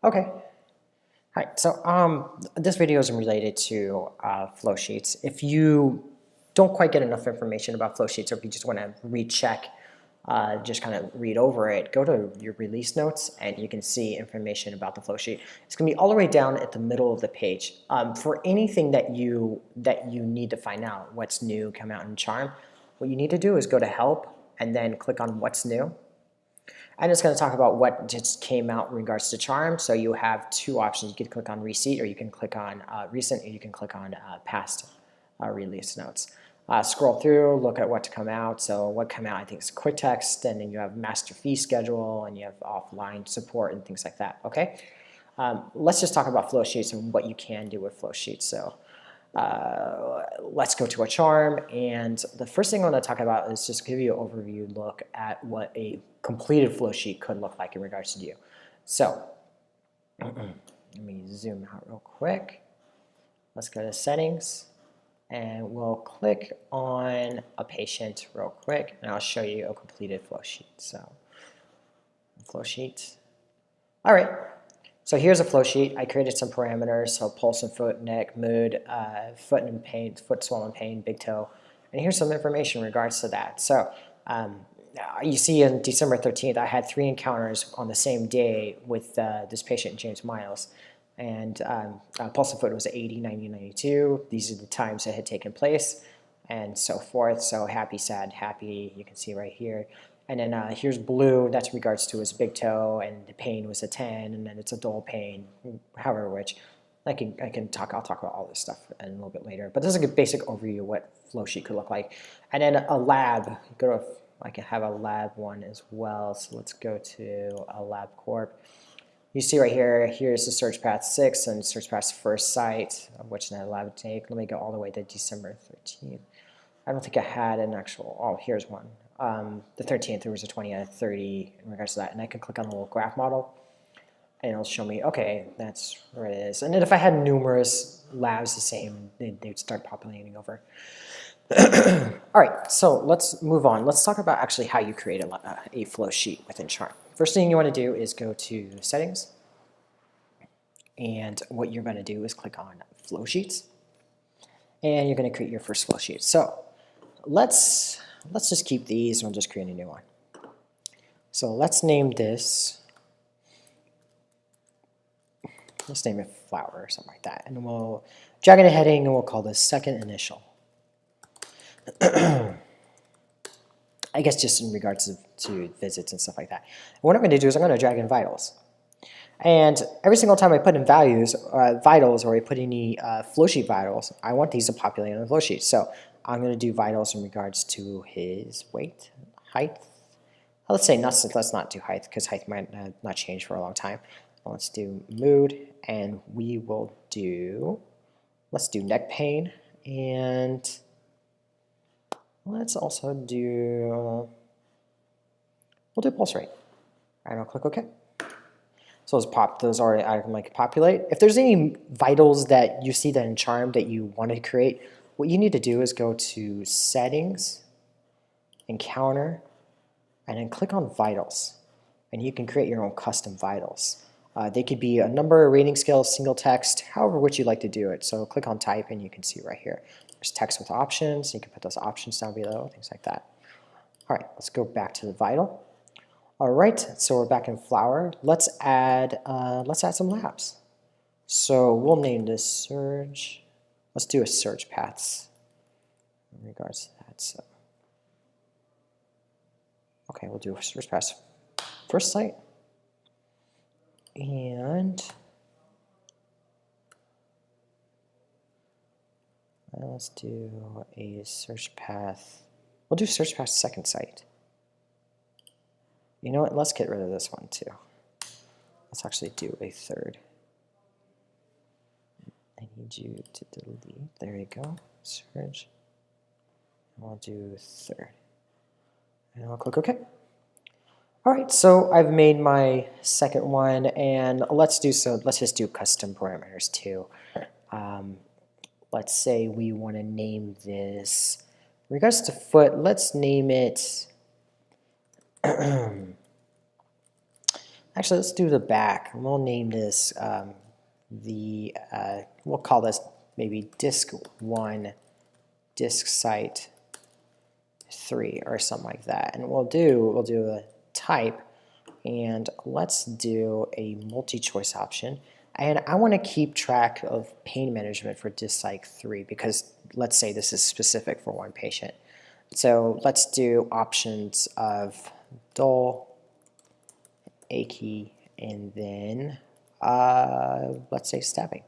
Okay. All right. So this video is related to flow sheets. If you don't quite get enough information about flow sheets, or if you just want to recheck, just kind of read over it, go to your release notes and you can see information about the flow sheet. It's going to be all the way down at the middle of the page. For anything that you need to find out what's new, come out in Charm, what you need to do is go to Help and then click on What's New. I'm just going to talk about what just came out in regards to Charm. So you have two options. You can click on Receipt, or you can click on Recent, or you can click on Past Release Notes. Scroll through, look at what's come out. So what came out, I think, is Quick Text, and then you have Master Fee Schedule, and you have offline support and things like that. Okay, let's just talk about flow sheets and what you can do with flow sheets. So let's go to a Charm, and the first thing I want to talk about is just give you an overview look at what a completed flow sheet could look like in regards to you. So let me zoom out real quick. Let's go to Settings, and we'll click on a patient real quick, and I'll show you a completed flow sheet. So flow sheet. All right. So here's a flow sheet. I created some parameters, so pulse and foot, neck, mood, foot and pain, foot swollen pain, big toe. And here's some information in regards to that. So you see on December 13th, I had 3 encounters on the same day with this patient, James Miles. And pulse and foot was 80, 90, 92. These are the times that had taken place and so forth. So happy, sad, happy, you can see right here. And then here's blue, that's in regards to his big toe, and the pain was a 10, and then it's a dull pain, however which. I'll talk about all this stuff in a little bit later. But this is a basic overview of what flow sheet could look like. And then a lab, I can have a lab one as well. So let's go to a lab corp. You see right here, here's the search path 6 and search path first site, of which that lab would take. Let me go all the way to December 13th. I don't think I had an actual, oh, here's one. The 13th, there was a 20 out of 30 in regards to that. And I can click on the little graph model, and it'll show me, okay, that's where it is. And then if I had numerous labs the same, they'd start populating over. All right, so let's move on. Let's talk about actually how you create a flow sheet within Charm. First thing you want to do is go to Settings. And what you're going to do is click on Flow Sheets. And you're going to create your first flow sheet. So let's just keep these, and we'll just create a new one. So let's name this, let's name it Flower or something like that. And then we'll drag in a heading, and we'll call this Second Initial. I guess just in regards to visits and stuff like that. And what I'm going to do is I'm going to drag in vitals. And every single time I put in vitals, or I put any flow sheet vitals, I want these to populate on the flow sheet. So I'm going to do vitals in regards to his weight, height. Let's say let's not do height, because height might not change for a long time. Let's do mood, and we will do, let's do neck pain, and let's also do, we'll do pulse rate. And I'll click OK. So those already automatically populate. If there's any vitals that you see that in Charm that you want to create, what you need to do is go to Settings, Encounter, and then click on Vitals. And you can create your own custom vitals. They could be a number, a rating scale, single text, however which you'd like to do it. So click on Type, and you can see right here. There's text with options. You can put those options down below, things like that. All right, let's go back to the vital. All right, so we're back in Flower. Let's add some labs. So we'll name this Surge. Let's do a search paths in regards to that. So, okay, we'll do a search paths first site, and let's do a search path. We'll do search path second site. You know what? Let's get rid of this one too. Let's actually do a third. I need you to delete. There you go. Search. And we'll do third. And I'll click OK. All right, so I've made my second one, and let's just do custom parameters too. Let's say we want to name this, in regards to foot, let's name it Actually, let's do the back. We'll name this we'll call this maybe disk 1, disk site 3 or something like that. And we'll do a type, and let's do a multi-choice option. And I want to keep track of pain management for disk site 3 because let's say this is specific for one patient. So let's do options of dull, achy, and then let's say stabbing.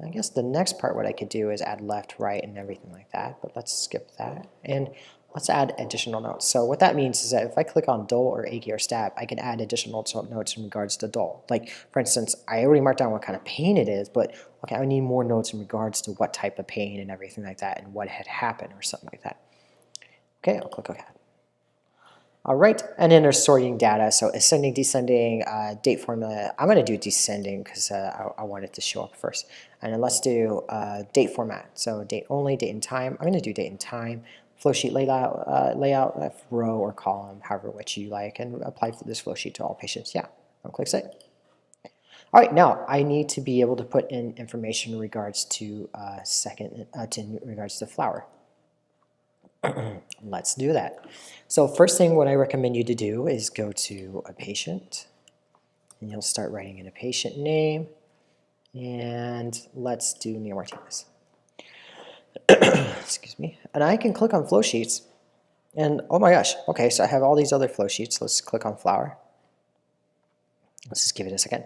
I guess the next part what I could do is add left, right, and everything like that, but let's skip that. And let's add additional notes. So what that means is that if I click on dull or achy or stab, I can add additional notes in regards to dull. Like, for instance, I already marked down what kind of pain it is, but okay, I need more notes in regards to what type of pain and everything like that and what had happened or something like that. Okay, I'll click OK. All right, and then there's sorting data. So ascending, descending, date formula. I'm going to do descending because I want it to show up first. And then let's do date format. So date only, date and time. I'm going to do date and time. Flow sheet layout, row or column, however which you like, and apply this flow sheet to all patients. Yeah, I'll click save. All right, now I need to be able to put in information in regards to regards to flower. Let's do that. So first thing what I recommend you to do is go to a patient, and you'll start writing in a patient name, and let's do Neil Martinez. Excuse me. And I can click on flow sheets, and oh my gosh, okay, so I have all these other flow sheets. Let's click on flower. Let's just give it a second.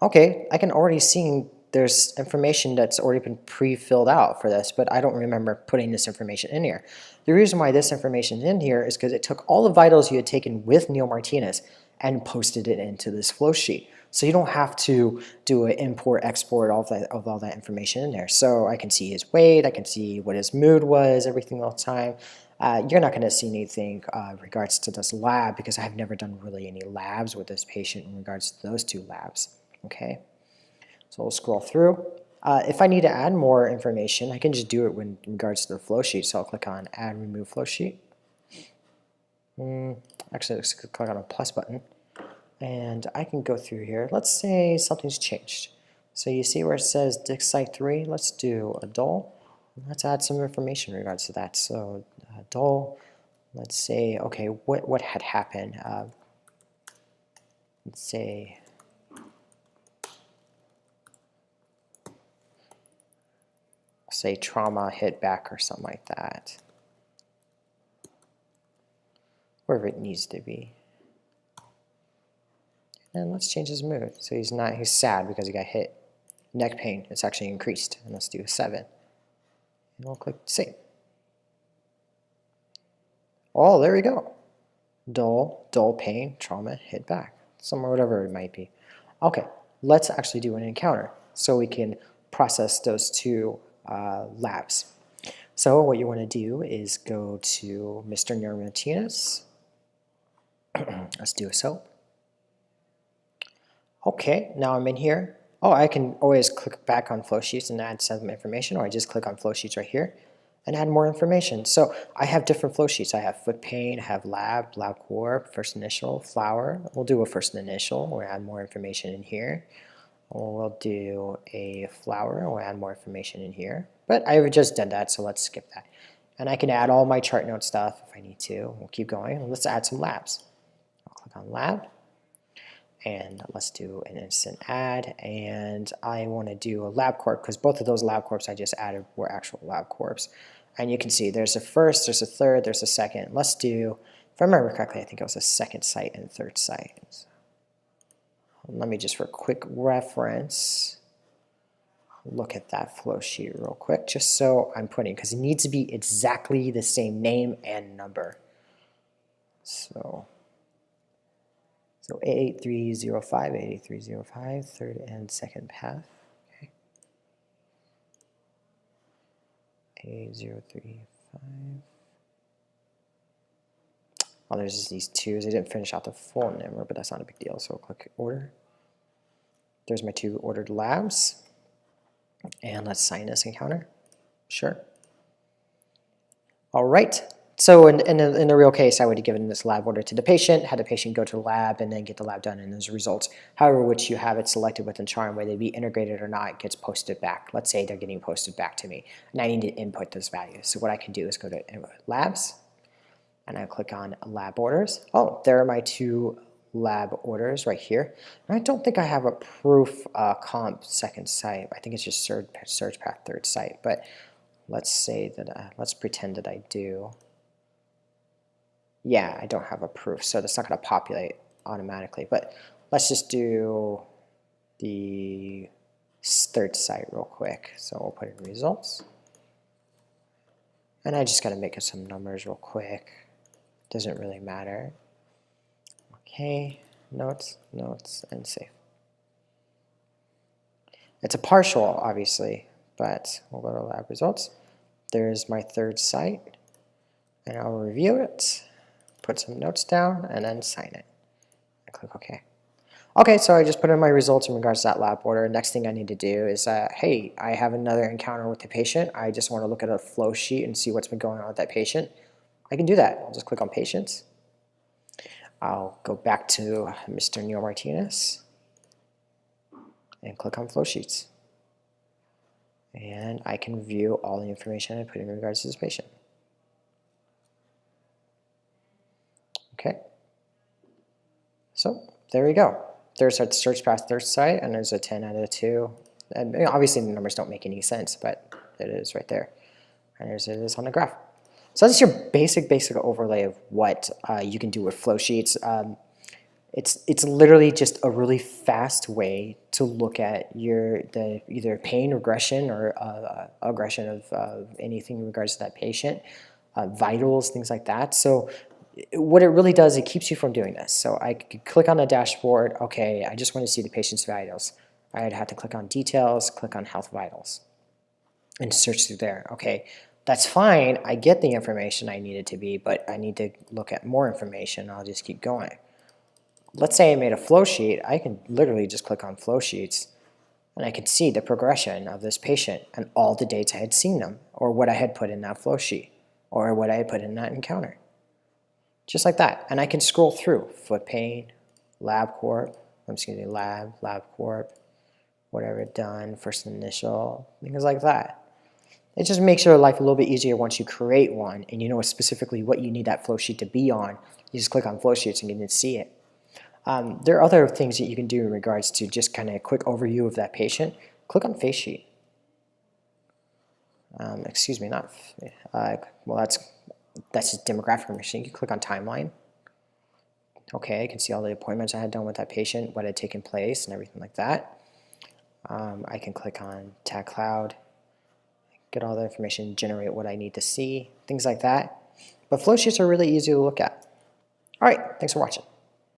Okay, I can already see there's information that's already been pre-filled out for this, but I don't remember putting this information in here. The reason why this information is in here is because it took all the vitals you had taken with Neil Martinez and posted it into this flow sheet. So you don't have to do an import, export of all that information in there. So I can see his weight, I can see what his mood was, everything all the time. You're not going to see anything regards to this lab because I've never done really any labs with this patient in regards to those two labs. Okay. So we'll scroll through. If I need to add more information, I can just do it in regards to the flow sheet. So I'll click on Add Remove Flow Sheet. Actually, let's click on a plus button. And I can go through here. Let's say something's changed. So you see where it says Dick Site 3. Let's do a dull. Let's add some information in regards to that. So dull, let's say, okay, what had happened? Let's say, trauma hit back or something like that. Wherever it needs to be. And let's change his mood. So he's sad because he got hit. Neck pain, it's actually increased. And let's do a 7. And we'll click save. Oh, there we go. Dull pain, trauma, hit back. Somewhere, whatever it might be. Okay, let's actually do an encounter so we can process those two labs. So what you want to do is go to Mr. Neil Martinez. Let's do a soap. Okay, now I'm in here. Oh, I can always click back on flow sheets and add some information, or I just click on flow sheets right here and add more information. So I have different flow sheets. I have foot pain, I have lab corp, first initial, flower. We'll do a first initial. We'll add more information in here. We'll do a flower. We'll add more information in here. But I've just done that, so let's skip that. And I can add all my chart note stuff if I need to. We'll keep going. Let's add some labs. I'll click on lab. And let's do an instant add, and I want to do a lab corp because both of those lab corps I just added were actual lab corps. And you can see there's a first, there's a third, there's a second. Let's do, if I remember correctly, I think it was a second site and third site. So let me just, for quick reference, look at that flow sheet real quick, just so I'm putting, because it needs to be exactly the same name and number. So 88305, 88305, third and second path. Okay. 8035. Oh, there's just these twos. I didn't finish out the full number, but that's not a big deal. So I'll click order. There's my two ordered labs. And let's sign this encounter. Sure. All right. So in the real case, I would have given this lab order to the patient, had the patient go to the lab, and then get the lab done and those results. However, which you have it selected within Charm, whether they be integrated or not, gets posted back. Let's say they're getting posted back to me, and I need to input those values. So what I can do is go to Labs, and I click on Lab Orders. Oh, there are my 2 lab orders right here. And I don't think I have a proof comp second site. I think it's just search path third site. But let's say that let's pretend that I do. Yeah, I don't have a proof, so that's not going to populate automatically. But let's just do the third site real quick. So we'll put in results. And I just got to make up some numbers real quick. Doesn't really matter. Okay, notes, and save. It's a partial, obviously, but we'll go to lab results. There's my third site, and I'll review it, put some notes down, and then sign it. I click OK. Okay, so I just put in my results in regards to that lab order. Next thing I need to do is, hey, I have another encounter with the patient. I just want to look at a flow sheet and see what's been going on with that patient. I can do that. I'll just click on Patients. I'll go back to Mr. Neil Martinez and click on Flowsheets. And I can view all the information I put in regards to this patient. Okay. So there we go. There's our search path third site, and there's a 10 out of 2. And obviously the numbers don't make any sense, but it is right there. And there's it is on the graph. So that's your basic overlay of what you can do with Flowsheets. It's literally just a really fast way to look at either pain regression or aggression of anything in regards to that patient, vitals, things like that. So what it really does, it keeps you from doing this. So I could click on the dashboard. Okay, I just want to see the patient's vitals. I'd have to click on Details, click on Health Vitals, and search through there. Okay. That's fine, I get the information I need it to be, but I need to look at more information. I'll just keep going. Let's say I made a flow sheet. I can literally just click on flow sheets, and I can see the progression of this patient and all the dates I had seen them, or what I had put in that flow sheet, or what I had put in that encounter. Just like that. And I can scroll through foot pain, lab, corp, whatever done, first initial, things like that. It just makes your life a little bit easier once you create one and you know specifically what you need that flow sheet to be on. You just click on flow sheets and you can see it. There are other things that you can do in regards to just kind of a quick overview of that patient. Click on face sheet. Excuse me, not well. That's just demographic information. You can click on timeline. Okay, I can see all the appointments I had done with that patient, what had taken place, and everything like that. I can click on tag cloud. Get all the information, generate what I need to see, things like that. But flow sheets are really easy to look at. All right, thanks for watching.